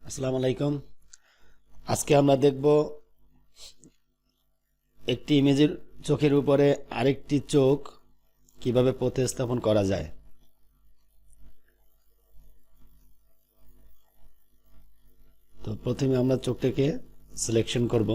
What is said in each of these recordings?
আসসালামু আলাইকুম। আজকে আমরা দেখব একটি ইমেজের চোখের উপরে আরেকটি চোখ কিভাবে প্রতিস্থাপন করা যায়। তো প্রথমে আমরা চোখটাকে সিলেকশন করব।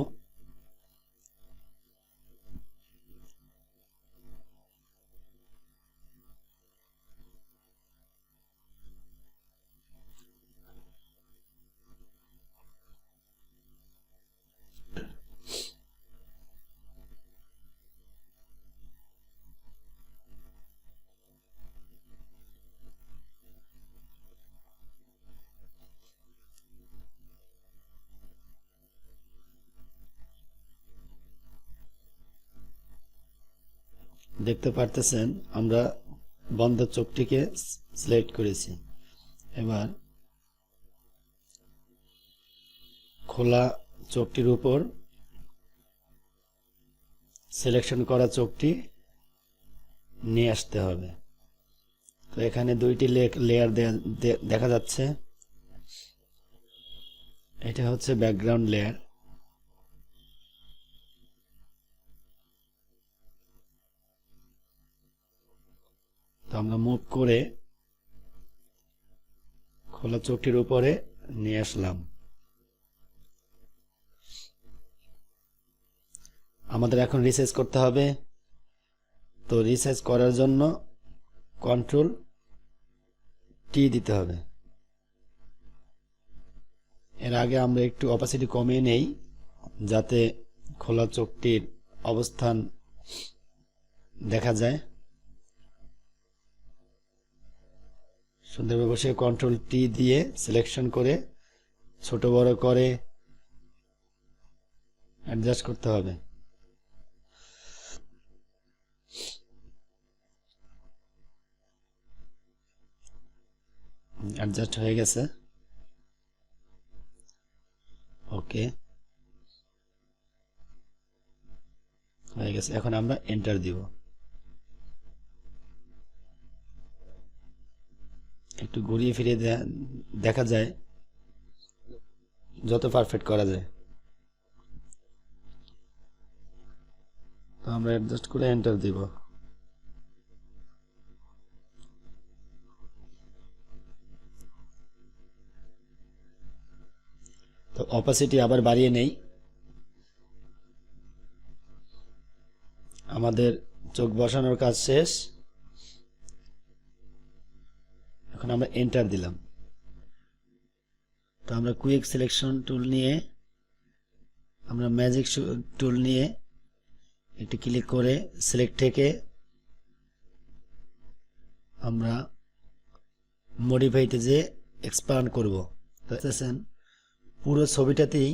দেখতে পারতেছেন আমরা বন্ধ চোখটিকে সিলেক্ট করেছি। এবার খোলা চোখটির উপর সিলেকশন করা চোখটি নিয়ে আসতে হবে। তো এখানে দুইটি লেয়ার দেখা যাচ্ছে। এটা হচ্ছে ব্যাকগ্রাউন্ড লেয়ার। তো আমরা মুভ করে খোলা চোখটির উপরে নিয়ে আসলাম। আমাদের এখন রিসাইজ করতে হবে। তো রিসাইজ করার জন্য কন্ট্রোল টি দিতে হবে। এর আগে আমরা একটু অপাসিটি কমিয়ে নেই যাতে খোলা চোখটির অবস্থান দেখা যায়। সুন্দরভাবে বসে কন্ট্রোল টি দিয়ে সিলেকশন করে ছোট বড় করে অ্যাডজাস্ট করতে হবে। অ্যাডজাস্ট হয়ে গেছে। ওকে হয়ে গেছে। এখন আমরা এন্টার দিব। একটু ঘুরিয়ে ফিরিয়ে দেখা যায় যত পারফেক্ট করা যায়। তো আমরা অ্যাডজাস্ট করে এন্টার দিব। তো অপাসিটি আবার বাড়িয়ে নেই। আমাদের চোখ বসানোর কাজ শেষ। এখন আমরা এন্টার দিলাম। তো আমরা কুইক সিলেকশন টুল নিয়ে আমরা ম্যাজিক টুল নিয়ে একটি ক্লিক করে সিলেক্ট থেকে আমরা মডিফাইতে যে এক্সপ্যান্ড করব। তো দেখছেন পুরো ছবিটাতেই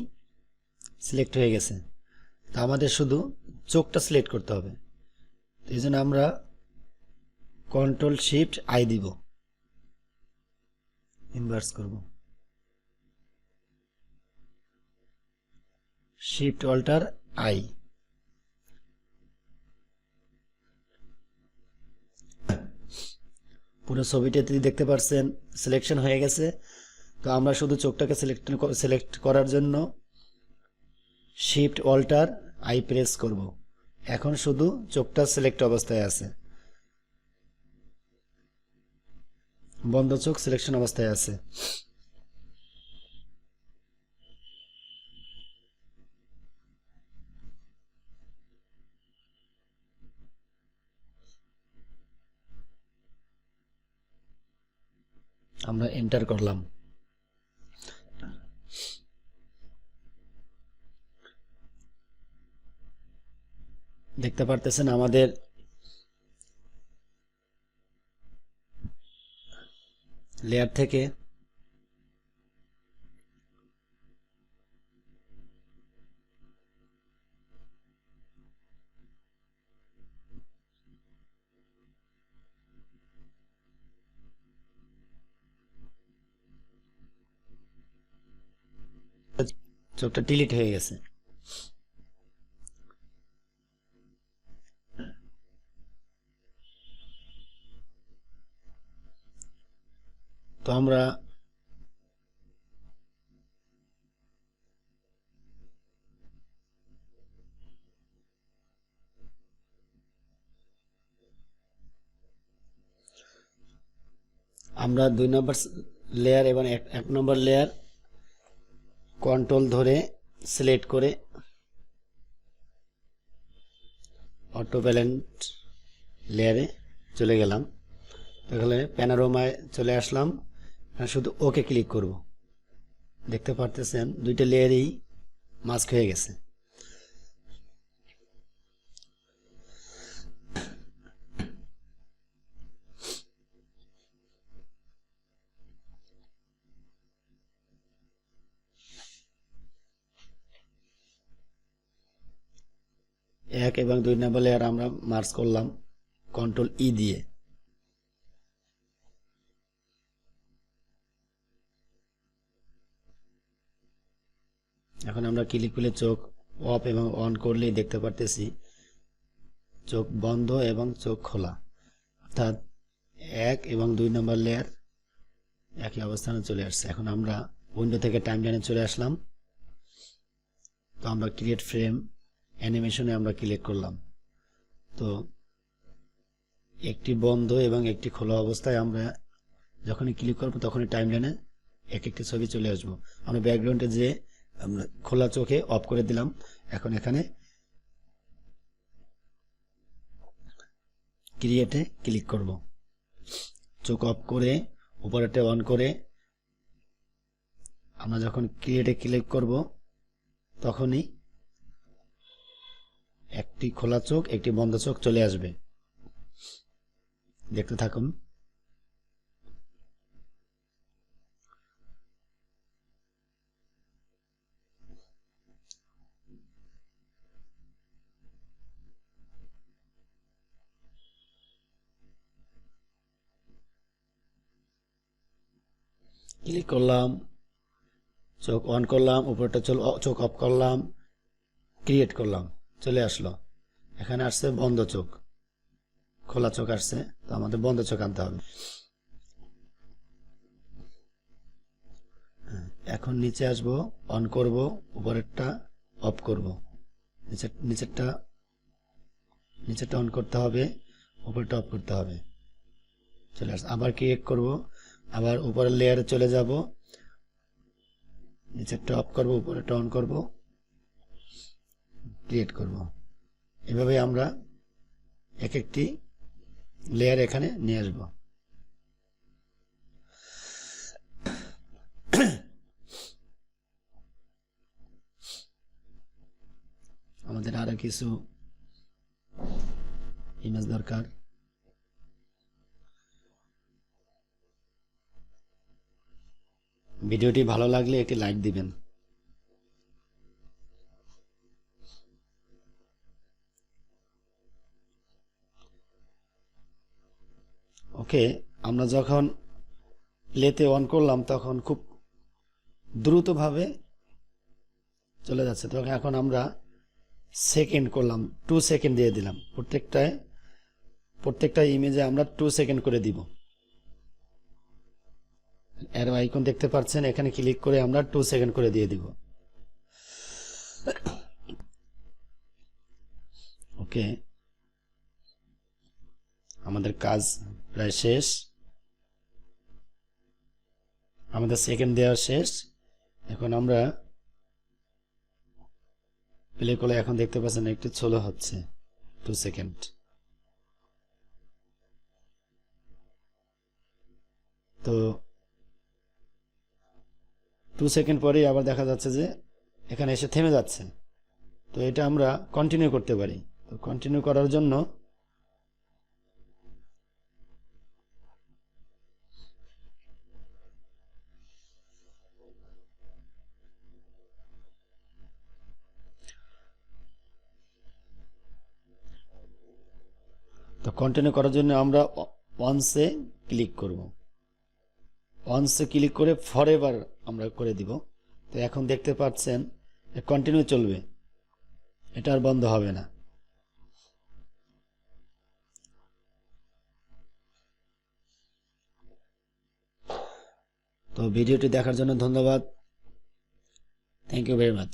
সিলেক্ট হয়ে গেছে। তো আমাদের শুধু চোখটা সিলেক্ট করতে হবে। তো এই জন্য আমরা কন্ট্রোল শিফট আই দিব, ইনভার্স করব, শিফট অল্টার আই। পুরো ছবিটাতে দেখতে পাচ্ছেন সিলেকশন হয়ে গেছে। তো আমরা শুধু চোখটাকে সিলেক্ট করার জন্য শিফট অল্টার আই প্রেস করব। এখন শুধু চোখটা সিলেক্ট অবস্থায় আছে, বন্ধ চোখ সিলেকশন অবস্থায় আছে। আমরা এন্টার করলাম। দেখতে পারতেছেন আমাদের লেয়ার থেকে চোখটা ডিলিট হয়ে গেছে। তো আমরা আমরা 2 নম্বর লেয়ার এবং 1 নম্বর লেয়ার কন্ট্রোল ধরে সিলেক্ট করে অটো ব্যালেন্স লেয়ারে চলে গেলাম। তাহলে প্যানোরামায় চলে আসলাম, শুধু ওকে ক্লিক করব। দেখতে পারতেছেন দুইটা লেয়ারই মাস্ক হয়ে গেছে। এক এবং 2 নম্বর লেয়ার আমরা মার্জ করলাম কন্ট্রোল ই দিয়ে। এখন আমরা ক্লিক করলে চোখ অফ এবং অন করলেই দেখতে পারতেছি চোখ বন্ধ এবং চোখ খোলা, অর্থাৎ 1 এবং 2 নম্বর লেয়ার একই অবস্থানে চলে আসছে। এখন আমরা উইন্ডো থেকে টাইমলাইনে চলে আসলাম। তো আমরা ক্রিয়েট ফ্রেম অ্যানিমেশনে আমরা ক্লিক করলাম। তো একটি বন্ধ এবং একটি খোলা অবস্থায় আমরা যখনই ক্লিক করব তখনই টাইমলাইনে এক একটি ছবি চলে আসবো। আমরা ব্যাকগ্রাউন্ডে যে আমরা খোলা চোখে অফ করে দিলাম। এখন এখানে ক্রিয়েটে ক্লিক করব, চোখ অফ করে উপরেরটা অন করে আমরা যখন ক্রিয়েটে ক্লিক করব তখনই একটি খোলা চোখ একটি বন্ধ চোখ চলে আসবে। দেখতে থাকুন। ক্লিক করলাম, চোখ অন করলাম, উপরটা চোখ অফ করলাম, ক্রিয়েট করলাম, চলে আসলো। এখানে আসছে বন্ধ চোখ, খোলা চোখ আসছে, তো আমাদের বন্ধ চোখ আনতে হবে। এখন নিচে আসব, অন করব, উপরেরটা অফ করব, নিচেরটা অন করতে হবে, উপরটা অফ করতে হবে। চলে আসছে। আবার ক্লিক করব, আবার উপরের লেয়ারে চলে যাব, নিচেরটা অফ করব, উপরেরটা অন করব, ক্রিয়েট করব। এভাবে আমরা এক একটি লেয়ার এখানে নিয়ে আসব। আমাদের আরো কিছু ইমেজ দরকার। ভিডিওটি ভালো লাগলে একটি লাইক দিবেন। ওকে, আমরা যখন প্লেতে অন করলাম তখন খুব দ্রুতভাবে চলে যাচ্ছে। তখন এখন আমরা সেকেন্ড করলাম, 2 সেকেন্ড দিয়ে দিলাম। প্রত্যেকটা ইমেজে আমরা 2 সেকেন্ড করে দিব। অ্যারো আইকন দেখতে পাচ্ছেন, এখানে ক্লিক করে আমরা 2 সেকেন্ড করে দিয়ে দিব। ওকে, আমাদের কাজ প্রায় শেষ, আমাদের সেকেন্ড দেওয়া শেষ। এখন আমরা প্লে করলে এখন দেখতে পাচ্ছেন একটু স্লো হচ্ছে, 2 সেকেন্ড। তো 2 সেকেন্ড পরেই আবার দেখা যাচ্ছে যে এখানে এসে থেমে যাচ্ছে। তো এটা আমরা কন্টিনিউ করতে পারি। তো কন্টিনিউ করার জন্য আমরা ওয়ান্সে ক্লিক করব, ওয়ান্সে ক্লিক করে ফরএভার আমরা করে দিব। তো এখন দেখতে পাচ্ছেন কন্টিনিউ চলবে, এটা আর বন্ধ হবে না। তো ভিডিওটি দেখার জন্য ধন্যবাদ। Thank you very much.